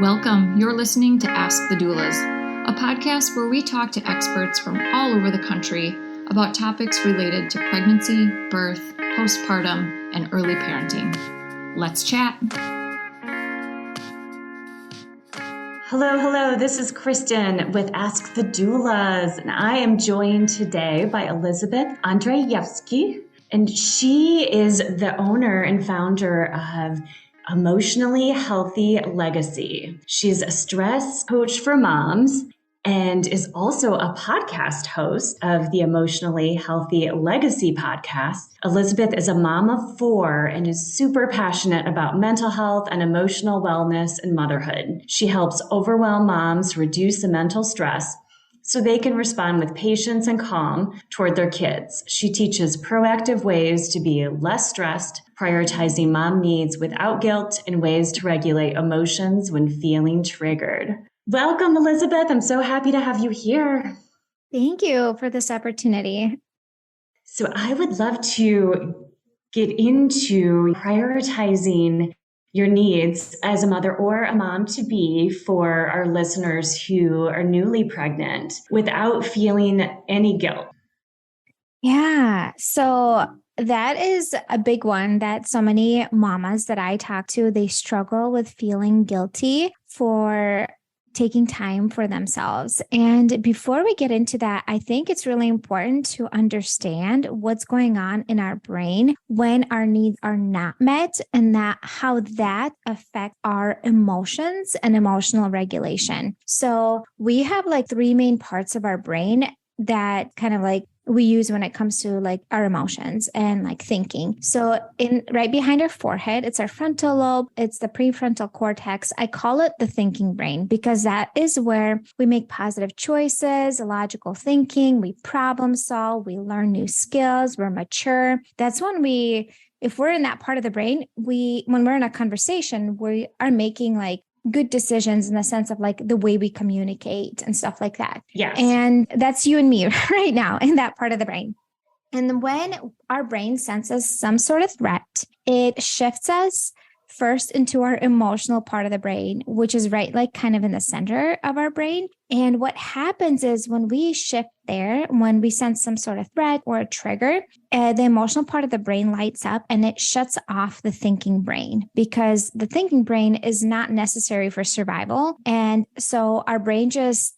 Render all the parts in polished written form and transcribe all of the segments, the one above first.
Welcome. You're listening to Ask the Doulas, a podcast where we talk to experts from all over the country about topics related to pregnancy, birth, postpartum, and early parenting. Let's chat. Hello. This is Kristin with Ask the Doulas, and I am joined today by Elizabeth Andreyevskiy, and she is the owner and founder of Emotionally Healthy Legacy. She's a stress coach for moms and is also a podcast host of the Emotionally Healthy Legacy podcast. Elizabeth is a mom of 4 and is super passionate about mental health and emotional wellness and motherhood. She helps overwhelmed moms reduce the mental stress so they can respond with patience and calm toward their kids. She teaches proactive ways to be less stressed, prioritizing mom needs without guilt, and ways to regulate emotions when feeling triggered. Welcome, Elizabeth. I'm so happy to have you here. Thank you for this opportunity. So I would love to get into prioritizing your needs as a mother or a mom-to-be for our listeners who are newly pregnant without feeling any guilt. Yeah. So that is a big one that so many mamas that I talk to, they struggle with feeling guilty for taking time for themselves. And before we get into that, I think it's really important to understand what's going on in our brain when our needs are not met, and that how that affects our emotions and emotional regulation. So we have like 3 main parts of our brain that kind of like we use when it comes to like our emotions and like thinking. So right behind our forehead, it's our frontal lobe, it's the prefrontal cortex. I call it the thinking brain because that is where we make positive choices, logical thinking, we problem solve, we learn new skills, we're mature. That's when if we're in that part of the brain, when we're in a conversation, we are making like good decisions in the sense of like the way we communicate and stuff like that. Yes. And that's you and me right now in that part of the brain. And when our brain senses some sort of threat, it shifts us first into our emotional part of the brain, which is right like kind of in the center of our brain. And what happens is when we shift there, when we sense some sort of threat or a trigger, the emotional part of the brain lights up and it shuts off the thinking brain because the thinking brain is not necessary for survival. And so our brain just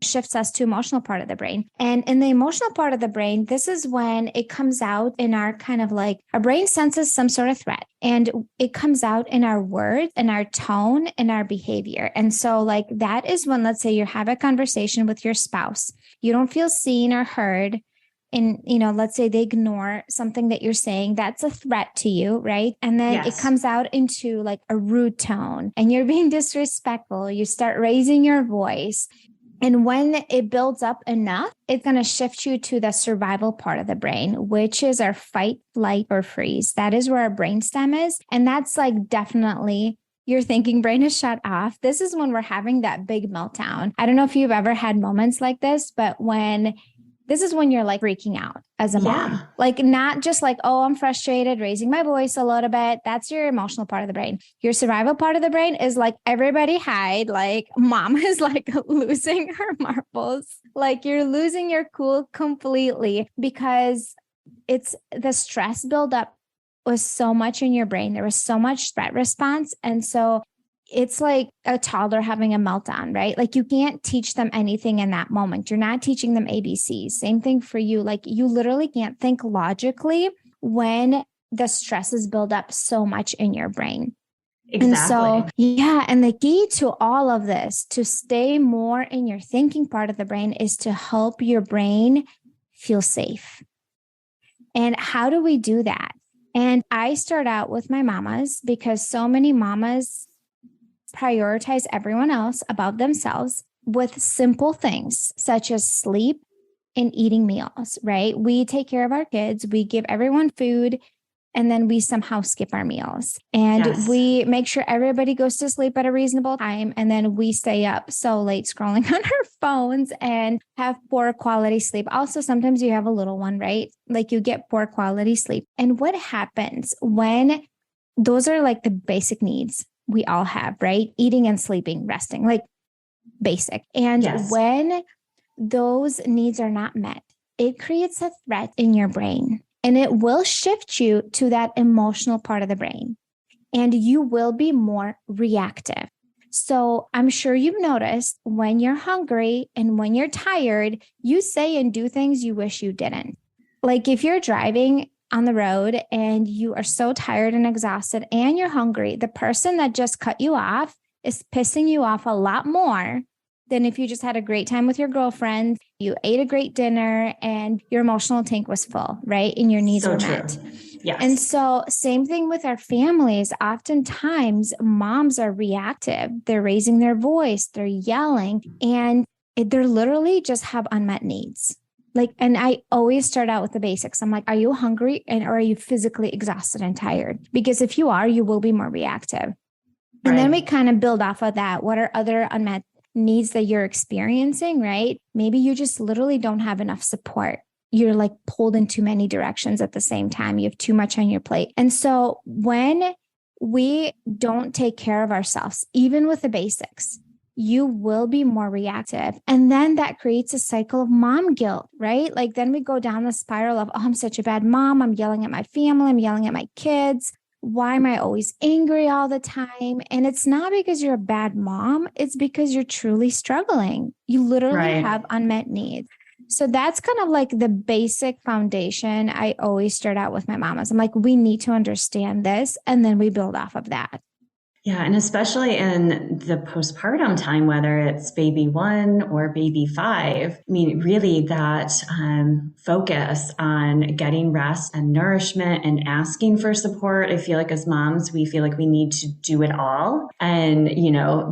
shifts us to emotional part of the brain. And in the emotional part of the brain, this is when it comes out in our kind of like our brain senses some sort of threat and it comes out in our words and our tone and our behavior. And so like that is when, let's say you have a conversation with your spouse, you don't feel seen or heard. And, let's say they ignore something that you're saying, that's a threat to you, right? And then It comes out into like a rude tone and you're being disrespectful. You start raising your voice. And when it builds up enough, it's going to shift you to the survival part of the brain, which is our fight, flight, or freeze. That is where our brainstem is. And that's like definitely your thinking brain is shut off. This is when we're having that big meltdown. I don't know if you've ever had moments like this, but this is when you're like freaking out as a mom, like not just like, oh, I'm frustrated, raising my voice a little bit. That's your emotional part of the brain. Your survival part of the brain is like, everybody hide. Like mom is like losing her marbles. Like you're losing your cool completely because it's the stress buildup was so much in your brain. There was so much threat response. And so it's like a toddler having a meltdown, right? Like you can't teach them anything in that moment. You're not teaching them ABCs. Same thing for you. Like you literally can't think logically when the stresses build up so much in your brain. Exactly. And the key to all of this, to stay more in your thinking part of the brain, is to help your brain feel safe. And how do we do that? And I start out with my mamas because so many mamas prioritize everyone else above themselves with simple things such as sleep and eating meals, right? We take care of our kids, we give everyone food, and then we somehow skip our meals. And we make sure everybody goes to sleep at a reasonable time. And then we stay up so late scrolling on our phones and have poor quality sleep. Also, sometimes you have a little one, right? Like you get poor quality sleep. And what happens when those are like the basic needs? we all have, right? Eating and sleeping, resting, like basic. And Yes. when those needs are not met, it creates a threat in your brain, and it will shift you to that emotional part of the brain, and you will be more reactive. So I'm sure you've noticed when you're hungry and when you're tired, you say and do things you wish you didn't. Like if you're driving on the road and you are so tired and exhausted and you're hungry, the person that just cut you off is pissing you off a lot more than if you just had a great time with your girlfriend, you ate a great dinner, and your emotional tank was full, right? And your needs were met. Yes. And so same thing with our families. Oftentimes moms are reactive. They're raising their voice, they're yelling, and they're literally just have unmet needs. Like, and I always start out with the basics. I'm like, are you hungry or are you physically exhausted and tired? Because if you are, you will be more reactive. And then we kind of build off of that. What are other unmet needs that you're experiencing, right? Maybe you just literally don't have enough support. You're like pulled in too many directions at the same time. You have too much on your plate. And so when we don't take care of ourselves, even with the basics, you will be more reactive. And then that creates a cycle of mom guilt, right? Like then we go down the spiral of, oh, I'm such a bad mom. I'm yelling at my family. I'm yelling at my kids. Why am I always angry all the time? And it's not because you're a bad mom. It's because you're truly struggling. You literally have unmet needs. So that's kind of like the basic foundation. I always start out with my mamas. I'm like, we need to understand this. And then we build off of that. Yeah. And especially in the postpartum time, whether it's baby 1 or baby 5, I mean, really that focus on getting rest and nourishment and asking for support. I feel like as moms, we feel like we need to do it all and,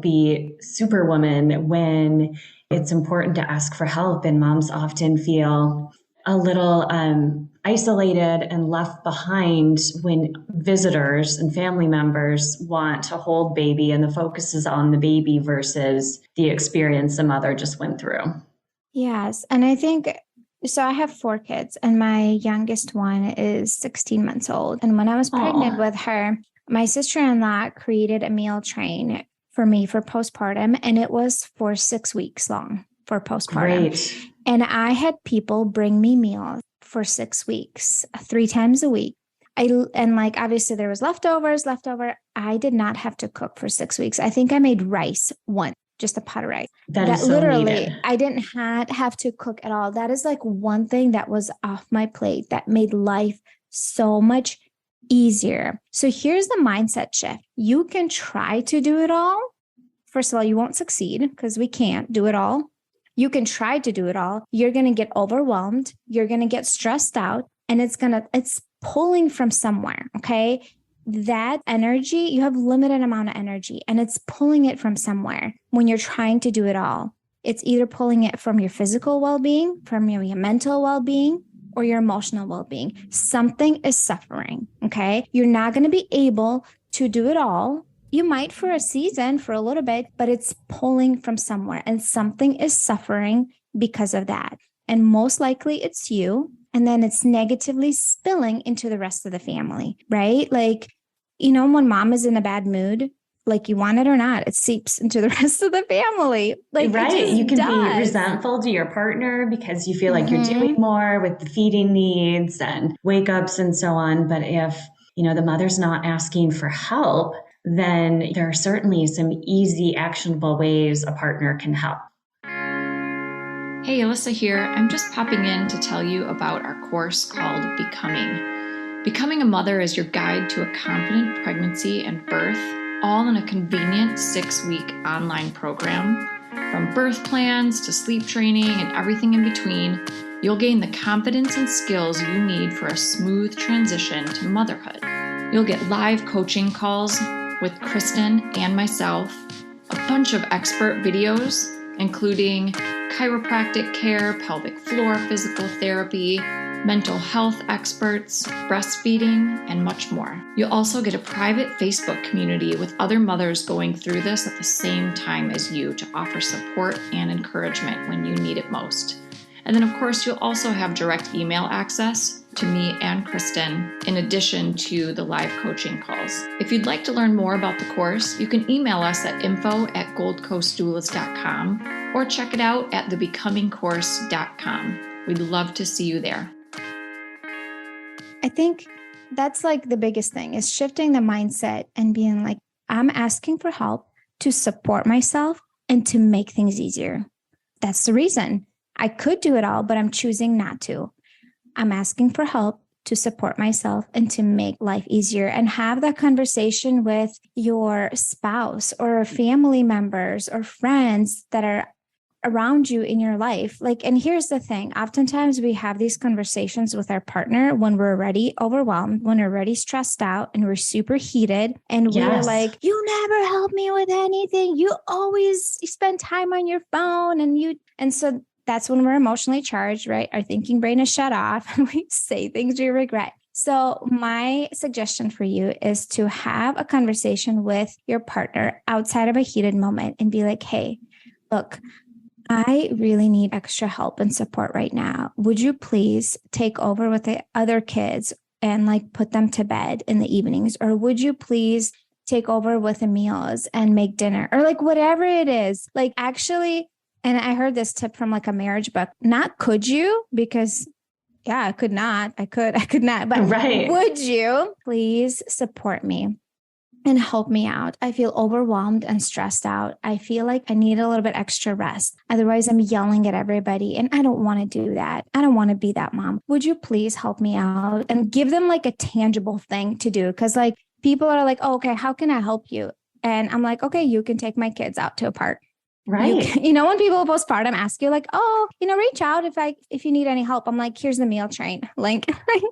be superwoman when it's important to ask for help. And moms often feel a little isolated and left behind when visitors and family members want to hold baby and the focus is on the baby versus the experience the mother just went through. Yes. And I think, so I have 4 kids and my youngest one is 16 months old. And when I was pregnant with her, my sister-in-law created a meal train for me for postpartum, and it was for 6 weeks long for postpartum. Great. And I had people bring me meals for 6 weeks, 3 times a week. Obviously there was leftover. I did not have to cook for 6 weeks. I think I made rice once, just a pot of rice. That is so literally needed. I didn't have to cook at all. That is like one thing that was off my plate that made life so much easier. So here's the mindset shift. You can try to do it all. First of all, you won't succeed because we can't do it all. You can try to do it all. You're going to get overwhelmed. You're going to get stressed out, and it's pulling from somewhere. Okay. That energy, you have limited amount of energy, and it's pulling it from somewhere when you're trying to do it all. It's either pulling it from your physical well-being, from your mental well-being, or your emotional well-being. Something is suffering. Okay. You're not going to be able to do it all. You might for a season, for a little bit, but it's pulling from somewhere, and something is suffering because of that. And most likely it's you. And then it's negatively spilling into the rest of the family, right? Like, when mom is in a bad mood, like you want it or not, it seeps into the rest of the family. Like, right. You can be resentful to your partner because you feel like you're doing more with the feeding needs and wake ups and so on. But if, the mother's not asking for help, then there are certainly some easy, actionable ways a partner can help. Hey, Alyssa here. I'm just popping in to tell you about our course called Becoming. Becoming a Mother is your guide to a confident pregnancy and birth, all in a convenient 6-week online program. From birth plans to sleep training and everything in between, you'll gain the confidence and skills you need for a smooth transition to motherhood. You'll get live coaching calls with Kristin and myself, a bunch of expert videos, including chiropractic care, pelvic floor physical therapy, mental health experts, breastfeeding, and much more. You'll also get a private Facebook community with other mothers going through this at the same time as you to offer support and encouragement when you need it most. And then, of course, you'll also have direct email access to me and Kristin, in addition to the live coaching calls. If you'd like to learn more about the course, you can email us at info@goldcoastdoulas.com or check it out at thebecomingcourse.com. We'd love to see you there. I think that's like the biggest thing is shifting the mindset and being like, I'm asking for help to support myself and to make things easier. That's the reason. I could do it all, but I'm choosing not to. I'm asking for help to support myself and to make life easier, and have that conversation with your spouse or family members or friends that are around you in your life. Like, and here's the thing. Oftentimes we have these conversations with our partner when we're already overwhelmed, when we're already stressed out and we're super heated. And we're like, you never help me with anything. You always spend time on your phone. And so that's when we're emotionally charged, right? Our thinking brain is shut off and we say things we regret. So my suggestion for you is to have a conversation with your partner outside of a heated moment and be like, hey, look, I really need extra help and support right now. Would you please take over with the other kids and like put them to bed in the evenings? Or would you please take over with the meals and make dinner, or like whatever it is? Like, actually, and I heard this tip from like a marriage book, not could you, because yeah, I could not, but right. Would you please support me and help me out? I feel overwhelmed and stressed out. I feel like I need a little bit extra rest. Otherwise, I'm yelling at everybody and I don't want to do that. I don't want to be that mom. Would you please help me out? And give them like a tangible thing to do. Cause like people are like, oh, okay, how can I help you? And I'm like, okay, you can take my kids out to a park. Right. When people postpartum ask you like, oh, reach out if you need any help. I'm like, here's the meal train link.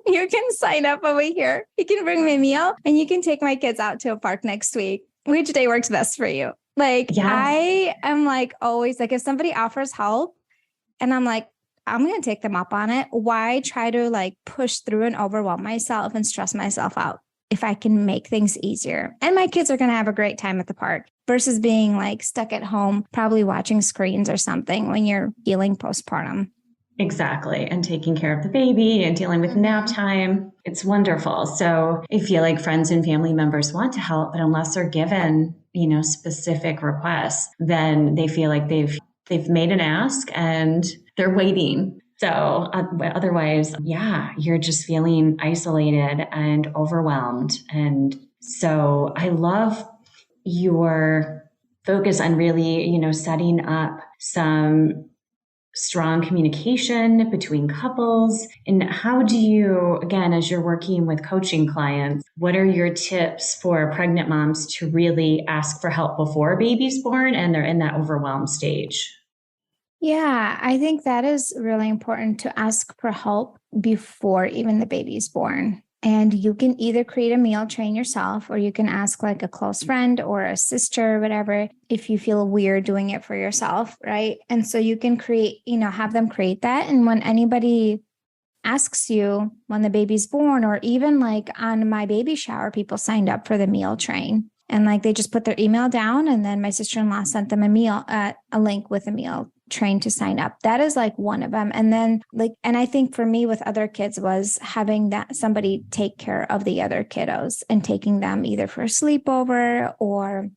You can sign up over here. You can bring me a meal and you can take my kids out to a park next week. Which day works best for you? Like, yes. I am like always like, if somebody offers help and I'm like, I'm going to take them up on it. Why try to like push through and overwhelm myself and stress myself out if I can make things easier? And my kids are going to have a great time at the park versus being like stuck at home, probably watching screens or something when you're healing postpartum. Exactly. And taking care of the baby and dealing with nap time. It's wonderful. So I feel like friends and family members want to help, but unless they're given, specific requests, then they feel like they've made an ask and they're waiting. So otherwise, you're just feeling isolated and overwhelmed. And so I love your focus on really, setting up some strong communication between couples. And how do you, again, as you're working with coaching clients, what are your tips for pregnant moms to really ask for help before a baby's born and they're in that overwhelmed stage? Yeah, I think that is really important to ask for help before even the baby's born. And you can either create a meal train yourself, or you can ask like a close friend or a sister or whatever, if you feel weird doing it for yourself, right? And so you can create, have them create that. And when anybody asks you when the baby's born, or even like on my baby shower, people signed up for the meal train. And like they just put their email down, and then my sister-in-law sent them a link with a meal train to sign up. That is like one of them. And then and I think for me with other kids was having that somebody take care of the other kiddos and taking them either for a sleepover or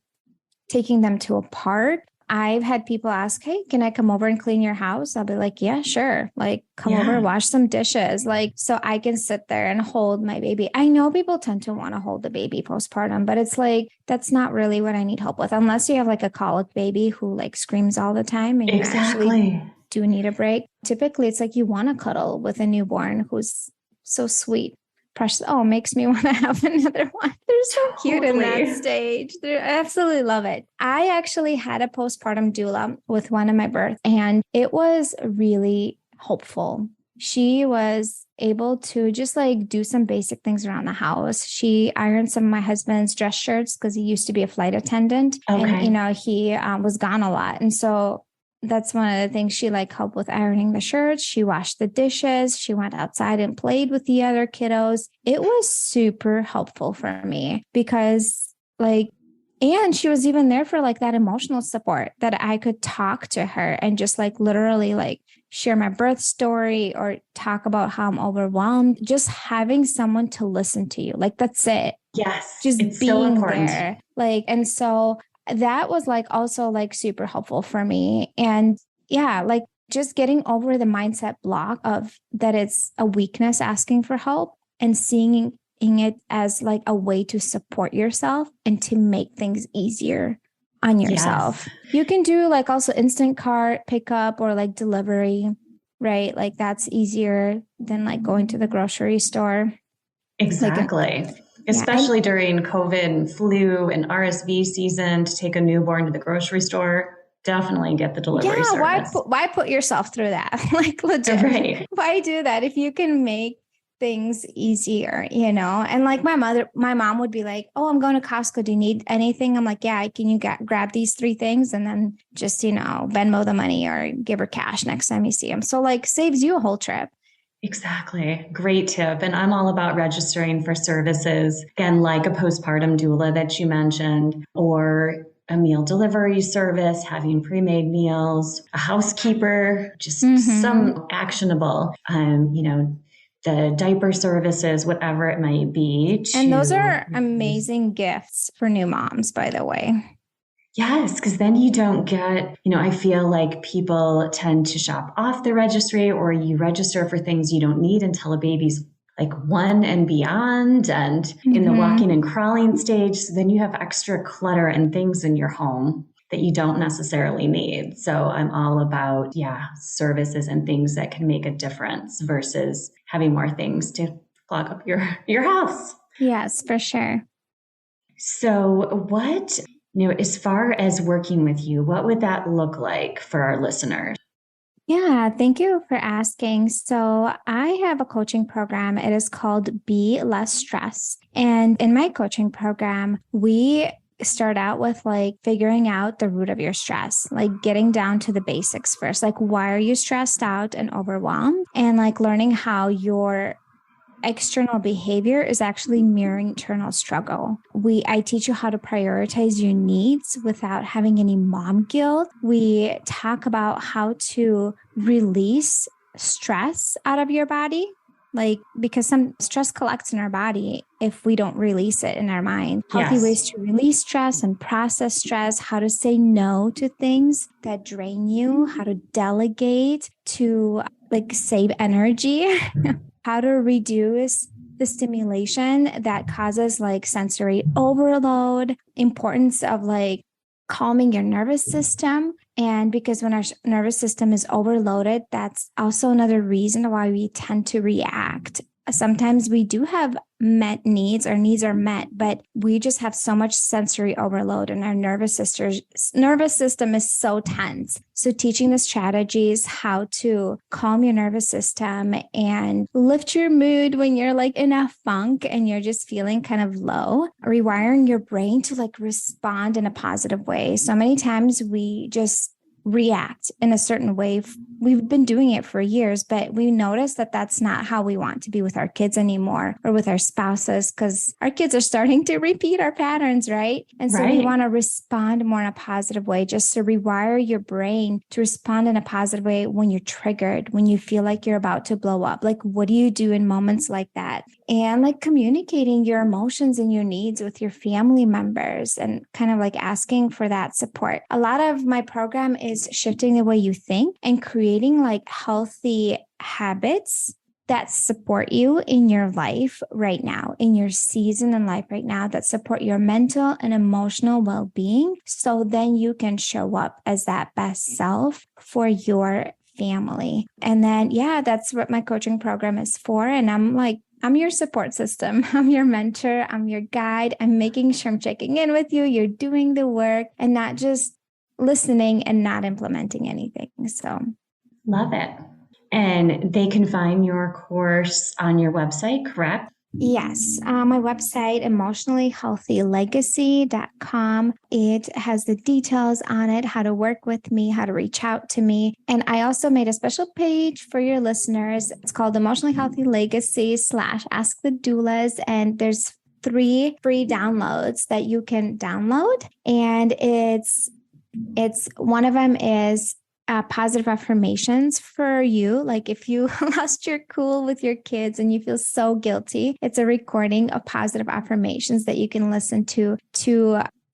taking them to a park. I've had people ask, hey, can I come over and clean your house? I'll be like, yeah, sure. Like come over, wash some dishes. Like, so I can sit there and hold my baby. I know people tend to want to hold the baby postpartum, but it's like, that's not really what I need help with. Unless you have like a colic baby who like screams all the time and you actually do need a break. Typically it's like you want to cuddle with a newborn who's so sweet. Precious. Oh, makes me want to have another one. They're so cute in that stage. I absolutely love it. I actually had a postpartum doula with one of my births, and it was really hopeful. She was able to just like do some basic things around the house. She ironed some of my husband's dress shirts because he used to be a flight attendant, and he was gone a lot. And so that's one of the things she helped with, ironing the shirts. She washed the dishes. She went outside and played with the other kiddos. It was super helpful for me because and she was even there for that emotional support that I could talk to her and just literally share my birth story or talk about how I'm overwhelmed, just having someone to listen to you. Like, that's it. Yes. Just it's being so important. there. Like, and so that was like also like super helpful for me. And yeah, like just getting over the mindset block of that it's a weakness asking for help and seeing it as like a way to support yourself and to make things easier on yourself. Yes. You can do like also instant cart pickup or like delivery, right? Like that's easier than like going to the grocery store. Exactly. Especially during COVID and flu and RSV season, to take a newborn to the grocery store, definitely get the delivery service. Why put yourself through that? Like legit. Right. Why do that if you can make things easier, you know? And like my mom would be like, "Oh, I'm going to Costco. Do you need anything?" I'm like, "Yeah, can you grab these 3 things and then just, Venmo the money or give her cash next time you see them." So like saves you a whole trip. Exactly. Great tip. And I'm all about registering for services, again, like a postpartum doula that you mentioned, or a meal delivery service, having pre-made meals, a housekeeper, just some actionable, the diaper services, whatever it might be. And those are amazing gifts for new moms, by the way. Yes, because then you don't get, I feel like people tend to shop off the registry, or you register for things you don't need until a baby's like 1 and beyond and in the walking and crawling stage. So then you have extra clutter and things in your home that you don't necessarily need. So I'm all about, services and things that can make a difference versus having more things to clog up your house. Yes, for sure. So what, as far as working with you, what would that look like for our listeners? Yeah, thank you for asking. So I have a coaching program. It is called Be Less Stressed. And in my coaching program, we start out with like figuring out the root of your stress, like getting down to the basics first. Like, why are you stressed out and overwhelmed? And like learning how your external behavior is actually mirroring internal struggle. I teach you how to prioritize your needs without having any mom guilt. We talk about how to release stress out of your body, like because some stress collects in our body if we don't release it in our mind. Healthy ways to release stress and process stress, how to say no to things that drain you, how to delegate to like save energy. How to reduce the stimulation that causes like sensory overload, importance of like calming your nervous system. And because when our nervous system is overloaded, that's also another reason why we tend to react. Sometimes we do have met needs, our needs are met, but we just have so much sensory overload and our nervous system is so tense. So teaching the strategies how to calm your nervous system and lift your mood when you're like in a funk and you're just feeling kind of low, rewiring your brain to like respond in a positive way. So many times we just react in a certain way. We've been doing it for years, but we notice that that's not how we want to be with our kids anymore or with our spouses, because our kids are starting to repeat our patterns, right? And so we want to respond more in a positive way, just to rewire your brain to respond in a positive way when you're triggered, when you feel like you're about to blow up. Like, what do you do in moments like that? And like communicating your emotions and your needs with your family members and kind of like asking for that support. A lot of my program is shifting the way you think and creating like healthy habits that support you in your life right now, in your season in life right now, that support your mental and emotional well-being. So then you can show up as that best self for your family. And then, that's what my coaching program is for. And I'm your support system. I'm your mentor. I'm your guide. I'm making sure I'm checking in with you. You're doing the work and not just listening and not implementing anything. So love it. And they can find your course on your website, correct? Yes. My website, emotionallyhealthylegacy.com. It has the details on it, how to work with me, how to reach out to me. And I also made a special page for your listeners. It's called Emotionally Healthy Legacy / Ask the Doulas. And there's 3 free downloads that you can download. And it's one of them is positive affirmations for you. Like if you lost your cool with your kids and you feel so guilty, it's a recording of positive affirmations that you can listen to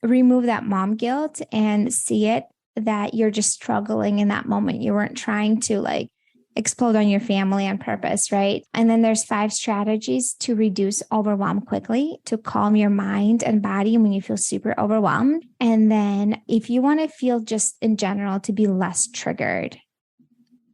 remove that mom guilt and see it that you're just struggling in that moment. You weren't trying to like explode on your family on purpose, right? And then there's 5 strategies to reduce overwhelm quickly, to calm your mind and body when you feel super overwhelmed. And then if you want to feel just in general to be less triggered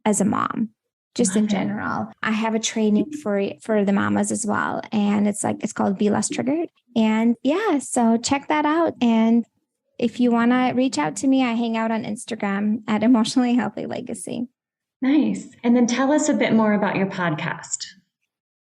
as a mom, just in general, I have a training for the mamas as well. And it's called Be Less Triggered. And yeah, so check that out. And if you want to reach out to me, I hang out on Instagram at Emotionally Healthy Legacy. Nice. And then tell us a bit more about your podcast.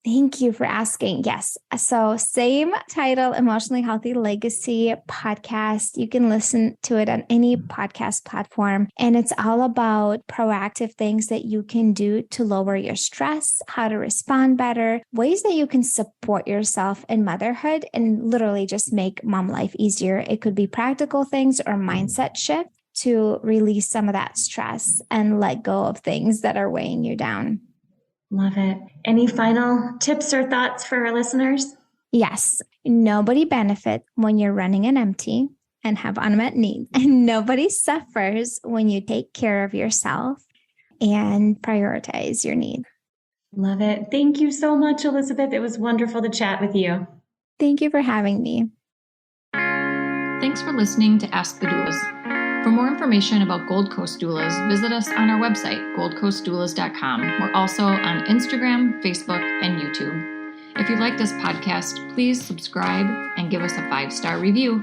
Thank you for asking. Yes. So same title, Emotionally Healthy Legacy podcast. You can listen to it on any podcast platform. And it's all about proactive things that you can do to lower your stress, how to respond better, ways that you can support yourself in motherhood and literally just make mom life easier. It could be practical things or mindset shift to release some of that stress and let go of things that are weighing you down. Love it. Any final tips or thoughts for our listeners? Yes. Nobody benefits when you're running on empty and have unmet needs. And nobody suffers when you take care of yourself and prioritize your needs. Love it. Thank you so much, Elizabeth. It was wonderful to chat with you. Thank you for having me. Thanks for listening to Ask the Doulas. For more information about Gold Coast Doulas, visit us on our website, goldcoastdoulas.com. We're also on Instagram, Facebook, and YouTube. If you like this podcast, please subscribe and give us a 5-star review.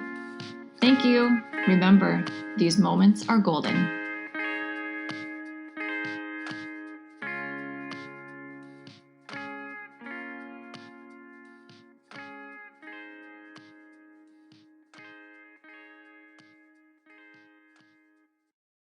Thank you. Remember, these moments are golden.